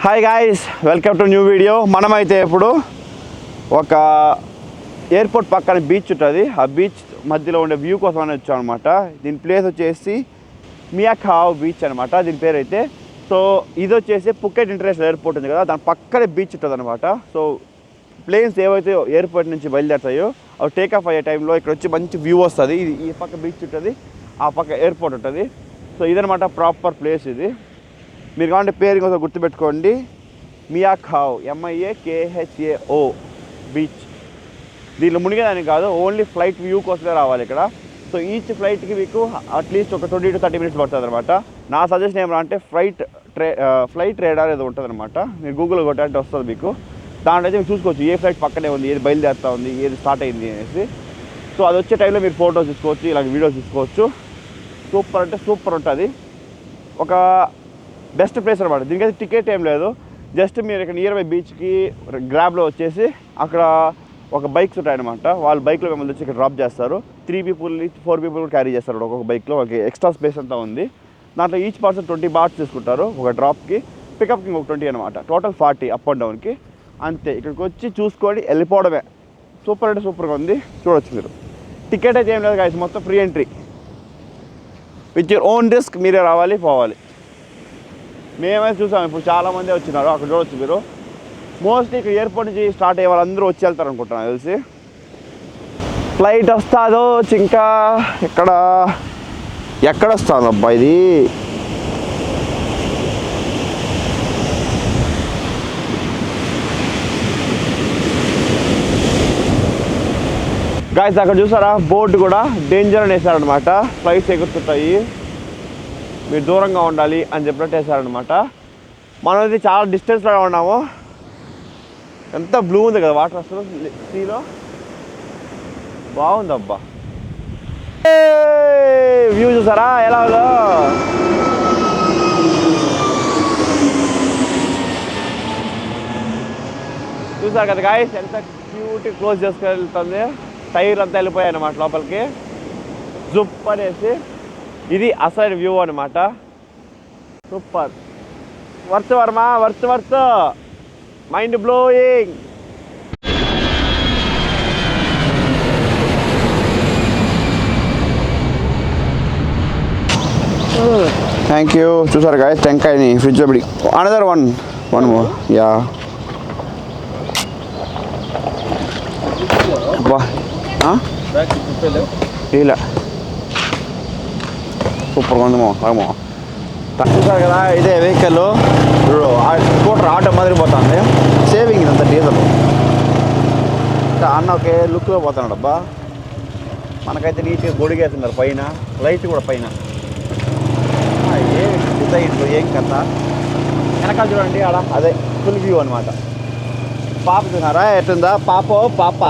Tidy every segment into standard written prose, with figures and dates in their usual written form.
Hi guys, welcome to new video. మనమైతే ఇప్పుడు ఒక ఎయిర్పోర్ట్ పక్కన బీచ్ ఉంటుంది. ఆ బీచ్ మధ్యలో ఉండే వ్యూ కోసం అని వచ్చాం అనమాట. దీని ప్లేస్ వచ్చేసి మియా ఖావ్ బీచ్ అనమాట దీని పేరు అయితే. సో ఇది వచ్చేసి పుకెట్ ఇంటర్నేషనల్ ఎయిర్పోర్ట్ ఉంది కదా, దాని పక్కనే బీచ్ ఉంటుంది అనమాట. సో ప్లేన్స్ ఏవైతే ఎయిర్పోర్ట్ నుంచి బయలుదేరుతాయో అవి టేక్ ఆఫ్ అయ్యే టైంలో ఇక్కడ వచ్చి మంచి వ్యూ వస్తుంది. ఇది ఈ పక్క బీచ్ ఉంటుంది, ఆ పక్క ఎయిర్పోర్ట్ ఉంటుంది. సో ఇదనమాట ప్రాపర్ ప్లేస్ ఇది. మీరు కావాలంటే పేరు కోసం గుర్తుపెట్టుకోండి, మియా ఖావ్, MIAKHAO బీచ్. దీనిలో మునిగేదానికి కాదు, ఓన్లీ ఫ్లైట్ వ్యూ కోసమే రావాలి ఇక్కడ. సో ఈచ్ ఫ్లైట్కి మీకు అట్లీస్ట్ ఒక 20 to 30 minutes పడుతుంది అనమాట. నా సజెషన్ ఏమన్నా అంటే ఫ్లైట్ రేడార్ ఏదో ఉంటుంది అనమాట. మీరు గూగుల్లో కొట్టాలంటే వస్తుంది మీకు. దాంట్లో అయితే మీరు చూసుకోవచ్చు ఏ ఫ్లైట్ పక్కనే ఉంది, ఏది బయలుదేరుతా ఉంది, ఏది స్టార్ట్ అయింది అనేసి. సో అది వచ్చే టైంలో మీరు ఫోటోస్ తీసుకోవచ్చు, ఇలాగ వీడియోస్ తీసుకోవచ్చు. సూపర్ అంటే సూపర్ ఉంటుంది. ఒక బెస్ట్ ప్లేస్ అనమాట. దీనికైతే టికెట్ ఏం లేదు, జస్ట్ మీరు ఇక్కడ నియర్ బై బీచ్కి గ్రాబ్లో వచ్చేసి అక్కడ ఒక బైక్స్ ఉంటాయన్నమాట. వాళ్ళు బైక్లో మిమ్మల్ని వచ్చి ఇక్కడ డ్రాప్ చేస్తారు. 3 people 4 people కూడా క్యారీ చేస్తారు ఒక్కొక్క బైక్లో. వాళ్ళకి ఎక్స్ట్రా స్పేస్ అంతా ఉంది. దాంట్లో ఈచ్ పర్సన్ 20 bahts తీసుకుంటారు ఒక డ్రాప్కి, పికప్కి ఒక 20 అనమాట. టోటల్ 40 అప్ అండ్ డౌన్కి. అంతే, ఇక్కడికి వచ్చి చూసుకొని వెళ్ళిపోవడమే. సూపర్ అంటే సూపర్గా ఉంది, చూడొచ్చు మీరు. టికెట్ అయితే ఏం లేదు గాయ్స్, మొత్తం free entry with your own risk. మీరే రావాలి పోవాలి. మేమైతే చూసాం, ఇప్పుడు చాలామంది వచ్చినారు, అక్కడ చూడవచ్చు మీరు. మోస్ట్లీ ఇక్కడ ఎయిర్పోర్ట్ నుంచి స్టార్ట్ అయ్యే వాళ్ళందరూ వచ్చి వెళ్తారు అనుకుంటున్నాను తెలిసి. ఫ్లైట్ వస్తుందో ఇంకా ఎక్కడ వస్తుంది అబ్బా ఇది. గాయ్స్ అక్కడ చూసారా, బోర్డు కూడా డేంజర్ అని వేసారనమాట. ఫ్లైట్స్ ఎగురుతుంటాయి, మీరు దూరంగా ఉండాలి అని చెప్పినట్టు వేసారనమాట. మనం ఇది చాలా డిస్టెన్స్లో ఉన్నాము. ఎంత బ్లూ ఉంది కదా వాటర్, అసలు సీలో బాగుంది అబ్బా. వ్యూ చూసారా ఎలా ఉందో. చూసారు కదా గాయ్స్, ఎంత క్యూట్ క్లోజ్ చేసుకెళ్తుంది. టైర్లు అంతా వెళ్ళిపోయాయి అన్నమాట లోపలికి, జుప్ అనేసి. ఇది అసలు వ్యూ అనమాట. Super, worth Varma, worth mind blowing. Thank you. చూసారు గాయస్ టెంకాయని ఫ్రిడ్జ్లో పెట్టి. Another one more. యా అబ్బా ఇలా సూపర్గా ఉంది మామో. చూసారు కదా, ఇదే వెహికల్ స్కూటర్ ఆటో మాదిరి పోతుంది. సేవింగ్ ఇదంతా డీజిల్. అన్న ఒకే లుక్లో పోతున్నాడు అబ్బా. మనకైతే నీట్గా గొడిగేస్తున్నారు పైన, లైట్ కూడా పైన. ఏం డిజైన్, ఏం కథ. వెనకాల చూడండి ఆడ, అదే ఫుల్ వ్యూ అనమాట. పాప చూసారా ఎట్లుందా, పాప.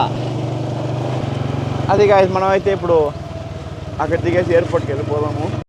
అది గాయస్, మనం అయితే ఇప్పుడు అక్కడ దిగేసి ఎయిర్పోర్ట్కి వెళ్ళిపోదాము.